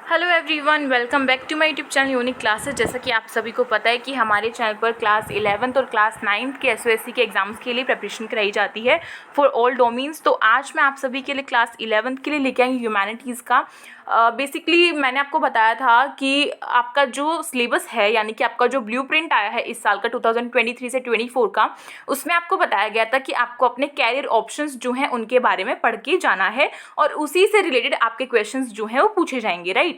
Hello everyone, welcome back to my YouTube channel unique classes. जैसा कि आप सभी को पता है कि हमारे चैनल पर क्लास 11th और क्लास 9th के एसओएससी के एग्जाम्स के लिए प्रिपरेशन कराई जाती है फॉर ऑल डोमेन्स। तो आज मैं आप सभी के लिए क्लास 11th के लिए लेके आई ह्यूमैनिटीज़ का। बेसिकली मैंने आपको बताया था कि आपका जो सिलेबस है, यानी कि आपका जो ब्लूप्रिंट आया है इस साल का 2023 से 24 का, उसमें आपको बताया गया था कि आपको अपने कैरियर ऑप्शंस जो हैं उनके बारे में पढ़ के जाना है और उसी से रिलेटेड आपके क्वेश्चंस जो हैं वो पूछे जाएंगे, राइट।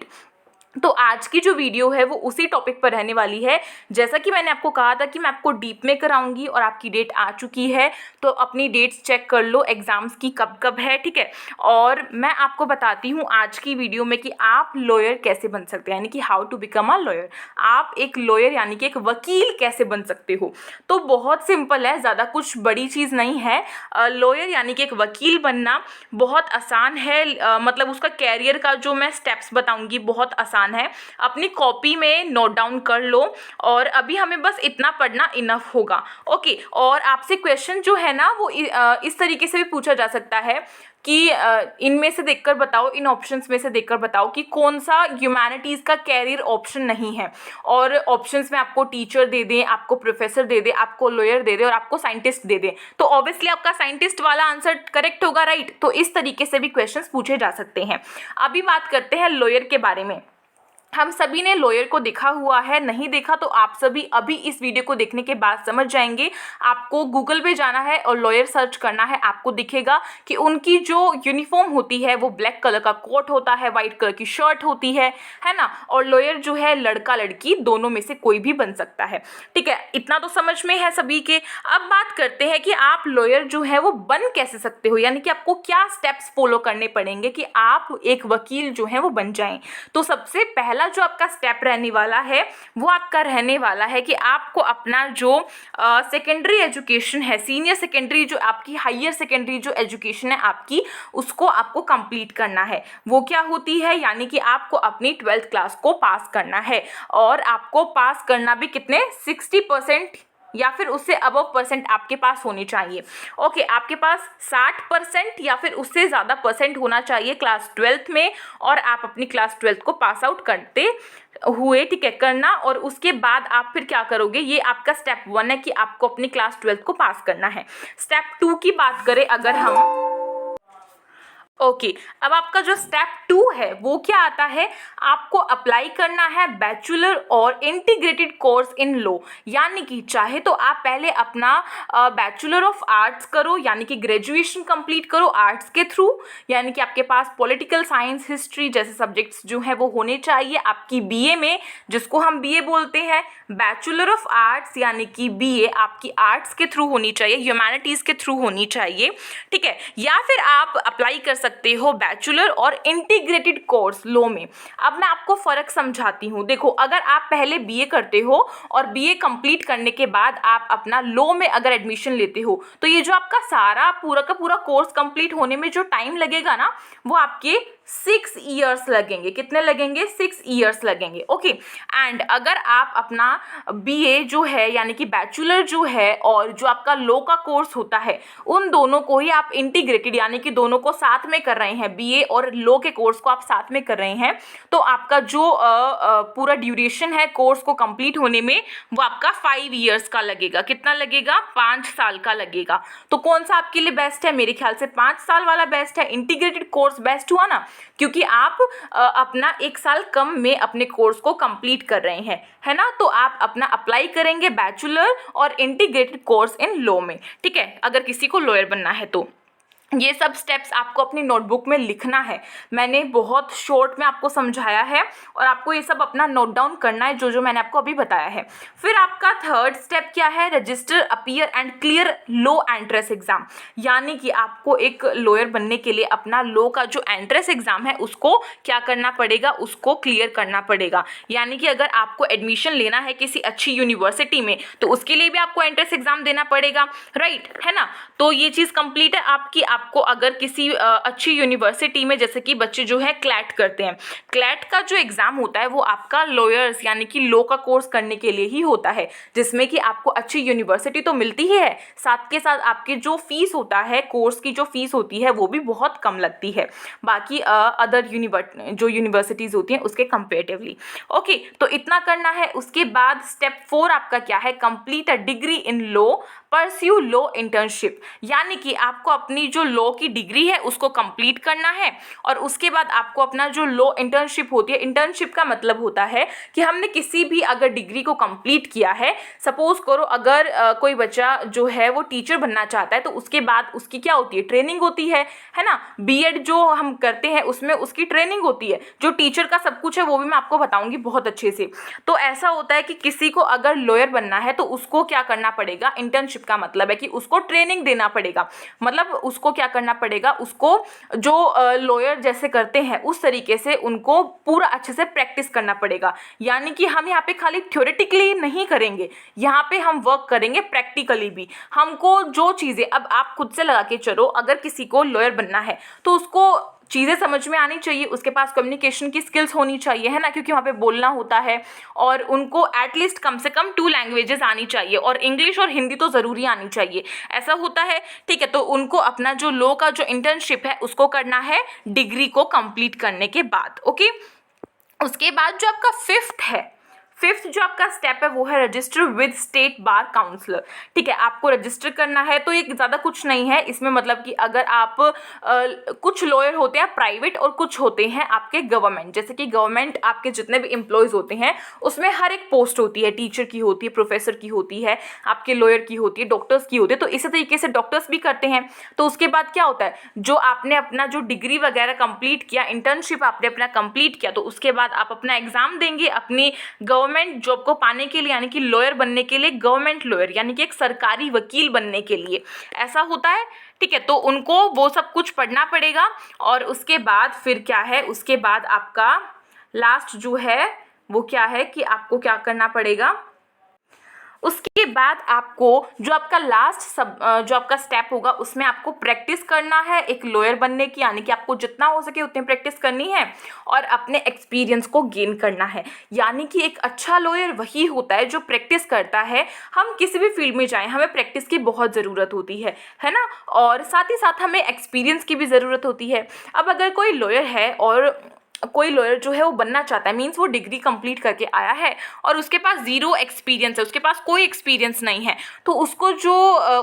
तो आज की जो वीडियो है वो उसी टॉपिक पर रहने वाली है। जैसा कि मैंने आपको कहा था कि मैं आपको डीप में कराऊंगी और आपकी डेट आ चुकी है, तो अपनी डेट्स चेक कर लो एग्जाम्स की कब कब है, ठीक है। और मैं आपको बताती हूँ आज की वीडियो में कि आप लॉयर कैसे बन सकते हैं, यानी कि how to become a lawyer. आप एक लॉयर यानी कि एक वकील कैसे बन सकते हो। तो बहुत सिंपल है, ज़्यादा कुछ बड़ी चीज़ नहीं है। लॉयर यानी कि एक वकील बनना बहुत आसान है। मतलब उसका कैरियर का जो मैं स्टेप्स बताऊंगी बहुत आसान है। अपनी कॉपी में नोट डाउन कर लो और अभी हमें बस इतना पढ़ना इनफ होगा, ओके। और आपसे क्वेश्चन जो है ना वो इस तरीके से भी पूछा जा सकता है कि इनमें से देखकर बताओ, इन ऑप्शंस में से देखकर बताओ कि कौन सा ह्यूमैनिटीज़ का कैरियर ऑप्शन नहीं है। और ऑप्शंस में आपको टीचर दे दें, आपको प्रोफेसर दे दें, आपको लॉयर दे दें और आपको साइंटिस्ट दे दें, तो ऑब्वियसली आपका साइंटिस्ट वाला आंसर करेक्ट होगा, राइट। तो इस तरीके से भी क्वेश्चंस पूछे जा सकते हैं। अभी बात करते हैं लॉयर के बारे में। हम सभी ने लॉयर को देखा हुआ है, नहीं देखा तो आप सभी अभी इस वीडियो को देखने के बाद समझ जाएंगे। आपको गूगल पे जाना है और लॉयर सर्च करना है, आपको दिखेगा कि उनकी जो यूनिफॉर्म होती है वो ब्लैक कलर का कोट होता है, वाइट कलर की शर्ट होती है ना। और लॉयर जो है लड़का लड़की दोनों में से कोई भी बन सकता है, ठीक है। इतना तो समझ में है सभी के। अब बात करते हैं कि आप लॉयर जो है वो बन कैसे सकते हो, यानी कि आपको क्या स्टेप्स फॉलो करने पड़ेंगे कि आप एक वकील जो है वो बन जाएं। तो सबसे पहला जो आपका स्टेप रहने वाला है वो आपका रहने वाला है कि आपको अपना जो सेकेंडरी एजुकेशन है, सीनियर सेकेंडरी जो आपकी हायर सेकेंडरी जो एजुकेशन है आपकी, उसको आपको कंप्लीट करना है। वो क्या होती है, यानी कि आपको अपनी 12th क्लास को पास करना है। और आपको पास करना भी कितने 60% या फिर उससे अबव परसेंट आपके पास होने चाहिए, ओके। आपके पास 60% या फिर उससे ज़्यादा परसेंट होना चाहिए क्लास 12th में, और आप अपनी क्लास 12th को पास आउट करते हुए, ठीक है, करना। और उसके बाद आप फिर क्या करोगे, ये आपका स्टेप 1 है कि आपको अपनी क्लास 12th को पास करना है। स्टेप 2 की बात करें अगर हम, ओके अब आपका जो स्टेप 2 है वो क्या आता है, आपको अप्लाई करना है बैचलर और इंटीग्रेटेड कोर्स इन लॉ। यानी कि चाहे तो आप पहले अपना बैचलर ऑफ आर्ट्स करो, यानी कि ग्रेजुएशन कंप्लीट करो आर्ट्स के थ्रू, यानी कि आपके पास पॉलिटिकल साइंस, हिस्ट्री जैसे सब्जेक्ट्स जो हैं वो होने चाहिए आपकी बीए में, जिसको हम बीए बोलते हैं। बैचलर ऑफ आर्ट्स यानी कि बीए आपकी आर्ट्स के थ्रू होनी चाहिए, ह्यूमैनिटीज़ के थ्रू होनी चाहिए, ठीक है। या फिर आप अप्लाई कर सकते हो बैचलर और इंटीग्रेटेड कोर्स लॉ में। अब मैं आपको फ़र्क समझाती हूँ। देखो, अगर आप पहले बीए करते हो और बीए कंप्लीट करने के बाद आप अपना लॉ में अगर एडमिशन लेते हो, तो ये जो आपका सारा पूरा का पूरा कोर्स कंप्लीट होने में जो टाइम लगेगा ना, वो आपके 6 ईयर्स लगेंगे। कितने लगेंगे? 6 ईयर्स लगेंगे, ओके। एंड अगर आप अपना बीए जो है यानी कि बैचलर जो है और जो आपका लॉ का कोर्स होता है, उन दोनों को ही आप इंटीग्रेटेड यानी कि दोनों को साथ में कर रहे हैं, बीए और लॉ के कोर्स को आप साथ में कर रहे हैं, तो आपका जो पूरा ड्यूरेशन है कोर्स को कंप्लीट होने में वो आपका 5 ईयर्स का लगेगा। कितना लगेगा? 5 साल का लगेगा। तो कौन सा आपके लिए बेस्ट है? मेरे ख्याल से 5 साल वाला बेस्ट है। इंटीग्रेटेड कोर्स बेस्ट हुआ ना, क्योंकि आप अपना 1 साल कम में अपने कोर्स को कंप्लीट कर रहे हैं, है ना। तो आप अपना अप्लाई करेंगे बैचलर और इंटीग्रेटेड कोर्स इन लॉ में, ठीक है, अगर किसी को लॉयर बनना है तो। ये सब स्टेप्स आपको अपनी नोटबुक में लिखना है। मैंने बहुत शॉर्ट में आपको समझाया है और आपको ये सब अपना नोट डाउन करना है, जो जो मैंने आपको अभी बताया है। फिर आपका थर्ड स्टेप क्या है? Register, appear and clear law entrance exam. यानी कि आपको एक लॉयर बनने के लिए अपना लॉ का जो एंट्रेंस एग्जाम है उसको क्या करना पड़ेगा? उसको क्लियर करना पड़ेगा। यानी कि अगर आपको एडमिशन लेना है किसी अच्छी यूनिवर्सिटी में, तो उसके लिए भी आपको एंट्रेंस एग्जाम देना पड़ेगा, राइट, है ना। तो ये चीज़ कंप्लीट है आपकी। आपको अगर किसी अच्छी यूनिवर्सिटी में, जैसे कि बच्चे जो है क्लैट करते हैं, क्लैट का जो एग्ज़ाम होता है वो आपका लॉयर्स यानी कि लॉ का कोर्स करने के लिए ही होता है, जिसमें कि आपको अच्छी यूनिवर्सिटी तो मिलती ही है, साथ के साथ आपकी जो फीस होता है, कोर्स की जो फीस होती है वो भी बहुत कम लगती है बाकी अदर यूनिवर्सिटीज़ होती हैं उसके कंपेरेटिवली। ओके, तो इतना करना है। उसके बाद स्टेप 4 आपका क्या है, complete a degree in law, pursue law internship, यानी कि आपको अपनी जो लॉ की डिग्री है उसको कंप्लीट करना है और उसके बाद आपको अपना जो लॉ इंटर्नशिप होती है, इंटर्नशिप का मतलब होता है कि हमने किसी भी अगर डिग्री को कंप्लीट किया है, सपोज करो अगर कोई बच्चा जो है वो टीचर बनना चाहता है तो उसके बाद उसकी क्या होती है, ट्रेनिंग होती है ना। बीएड जो हम करते हैं उसमें उसकी ट्रेनिंग होती है, जो टीचर का सब कुछ है वो भी मैं आपको बताऊंगी बहुत अच्छे से। तो ऐसा होता है कि किसी को अगर लॉयर बनना है तो उसको क्या करना पड़ेगा, इंटर्नशिप का मतलब है कि उसको ट्रेनिंग देना पड़ेगा, मतलब उसको क्या करना पड़ेगा, उसको जो लॉयर जैसे करते हैं उस तरीके से उनको पूरा अच्छे से प्रैक्टिस करना पड़ेगा। यानी कि हम यहाँ पे खाली थ्योरेटिकली नहीं करेंगे, यहाँ पे हम वर्क करेंगे प्रैक्टिकली भी। हमको जो चीज़ें, अब आप खुद से लगा के चलो, अगर किसी को लॉयर बनना है तो उसको चीज़ें समझ में आनी चाहिए, उसके पास कम्युनिकेशन की स्किल्स होनी चाहिए, है ना, क्योंकि वहाँ पे बोलना होता है और उनको एटलीस्ट कम से कम 2 लैंग्वेजेस आनी चाहिए और इंग्लिश और हिंदी तो ज़रूरी आनी चाहिए, ऐसा होता है। ठीक है, तो उनको अपना जो लॉ का जो इंटर्नशिप है उसको करना है डिग्री को कंप्लीट करने के बाद। ओके, उसके बाद जो आपका फिफ्थ जो आपका स्टेप है वो है register with state bar counsellor. ठीक है, आपको रजिस्टर करना है, तो ये ज़्यादा कुछ नहीं है इसमें, मतलब कि अगर आप कुछ लॉयर होते हैं प्राइवेट और कुछ होते हैं आपके गवर्नमेंट, जैसे कि गवर्नमेंट आपके जितने भी एम्प्लॉयज़ होते हैं उसमें हर एक पोस्ट होती है, टीचर की होती है, प्रोफेसर की होती है, आपके लॉयर की होती है, डॉक्टर्स की होती है, तो इसी तरीके से डॉक्टर्स भी करते हैं। तो उसके बाद क्या होता है, जो आपने अपना जो डिग्री वगैरह कंप्लीट किया, इंटर्नशिप आपने अपना कंप्लीट किया, तो उसके बाद आप अपना एग्जाम देंगे अपनी गवर्नमेंट जॉब को पाने के लिए, यानी कि लॉयर बनने के लिए, गवर्नमेंट लॉयर यानी कि एक सरकारी वकील बनने के लिए, ऐसा होता है। ठीक है, तो उनको वो सब कुछ पढ़ना पड़ेगा और उसके बाद फिर क्या है, उसके बाद आपका लास्ट जो है वो क्या है कि आपको क्या करना पड़ेगा, उसके बाद आपको जो आपका जो आपका स्टेप होगा उसमें आपको प्रैक्टिस करना है एक लॉयर बनने की, यानी कि आपको जितना हो सके उतनी प्रैक्टिस करनी है और अपने एक्सपीरियंस को गेन करना है। यानी कि एक अच्छा लॉयर वही होता है जो प्रैक्टिस करता है। हम किसी भी फील्ड में जाएं हमें प्रैक्टिस की बहुत ज़रूरत होती है ना, और साथ ही साथ हमें एक्सपीरियंस की भी ज़रूरत होती है। अब अगर कोई लॉयर है और कोई लॉयर जो है वो बनना चाहता है, मीन्स वो डिग्री कंप्लीट करके आया है और उसके पास ज़ीरो एक्सपीरियंस है, उसके पास कोई एक्सपीरियंस नहीं है, तो उसको जो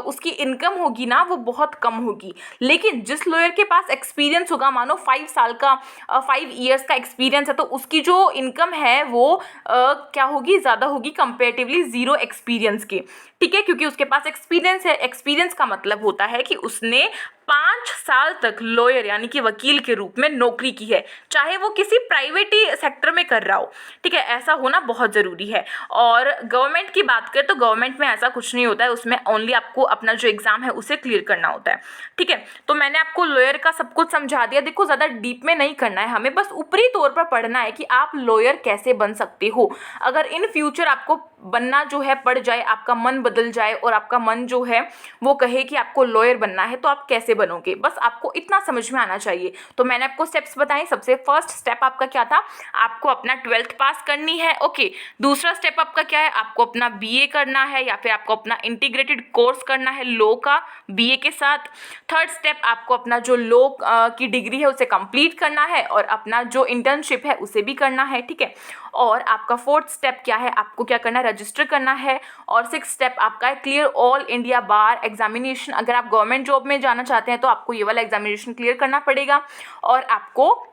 उसकी इनकम होगी ना वो बहुत कम होगी। लेकिन जिस लॉयर के पास एक्सपीरियंस होगा, मानो 5 साल का 5 ईयर्स का एक्सपीरियंस है, तो उसकी जो इनकम है वो क्या होगी, ज़्यादा होगी कंपेरेटिवली ज़ीरो एक्सपीरियंस के। ठीक है, क्योंकि उसके पास एक्सपीरियंस है। एक्सपीरियंस का मतलब होता है कि उसने 5 साल तक लॉयर यानी कि वकील के रूप में नौकरी की है, चाहे वो किसी प्राइवेट ही सेक्टर में कर रहा हो। ठीक है, ऐसा होना बहुत ज़रूरी है। और गवर्नमेंट की बात करें तो गवर्नमेंट में ऐसा कुछ नहीं होता है, उसमें ओनली आपको अपना जो एग्ज़ाम है उसे क्लियर करना होता है। ठीक है, तो मैंने आपको लॉयर का सब कुछ समझा दिया। देखो, ज़्यादा डीप में नहीं करना है हमें, बस ऊपरी तौर पर पढ़ना है कि आप लॉयर कैसे बन सकते हो। अगर इन फ्यूचर आपको बनना जो है पड़ जाए, आपका मन बदल जाए और आपका मन जो है वो कहे कि आपको लॉयर बनना है, तो आप कैसे बनोगे, बस आपको इतना समझ में आना चाहिए। तो मैंने आपको स्टेप्स बताए। सबसे फर्स्ट स्टेप आपका क्या था, आपको अपना 12th पास करनी है। ओके, दूसरा स्टेप आपका क्या है, आपको अपना बीए करना है या फिर आपको अपना इंटीग्रेटेड कोर्स करना है लॉ का बीए के साथ। थर्ड स्टेप, आपको अपना जो लॉ की डिग्री है उसे कंप्लीट करना है और अपना जो इंटर्नशिप है उसे भी करना है। ठीक है, और आपका फोर्थ स्टेप क्या है, आपको क्या करना है, रजिस्टर करना है। और सिक्स स्टेप आपका है क्लियर ऑल इंडिया बार एग्जामिनेशन। अगर आप गवर्नमेंट जॉब में जाना चाहते हैं तो आपको ये वाला एग्जामिनेशन क्लियर करना पड़ेगा और आपको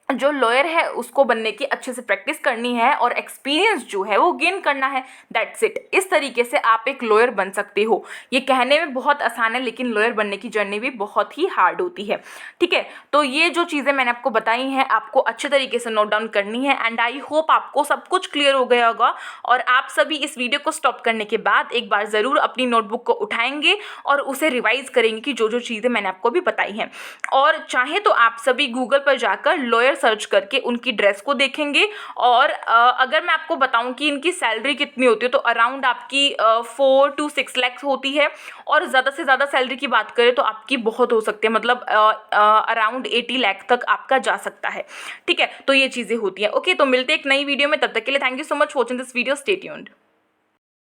जो लॉयर है उसको बनने की अच्छे से प्रैक्टिस करनी है और एक्सपीरियंस जो है वो गेन करना है। That's it. इस तरीके से आप एक लॉयर बन सकते हो। ये कहने में बहुत आसान है लेकिन लॉयर बनने की जर्नी भी बहुत ही हार्ड होती है। ठीक है, तो ये जो चीज़ें मैंने आपको बताई हैं आपको अच्छे तरीके से नोट डाउन करनी है एंड आई होप आपको सब कुछ क्लियर हो गया होगा और आप सभी इस वीडियो को स्टॉप करने के बाद एक बार ज़रूर अपनी नोटबुक को उठाएंगे और उसे रिवाइज करेंगे कि जो जो चीज़ें मैंने आपको भी बताई हैं। और चाहे तो आप सभी गूगल पर जाकर लॉयर सर्च करके उनकी ड्रेस को देखेंगे। और अगर मैं आपको बताऊं कि इनकी सैलरी कितनी होती है तो अराउंड आपकी 4 to 6 लाख होती है। और ज़्यादा से ज़्यादा सैलरी की बात करें तो आपकी बहुत हो सकती है, मतलब अराउंड 80 लाख तक आपका जा सकता है। ठीक है, तो ये चीज़ें होती हैं। ओके, तो मिलते हैं एक नई वीडियो में, तब तक के लिए thank you so much watching this video, stay tuned.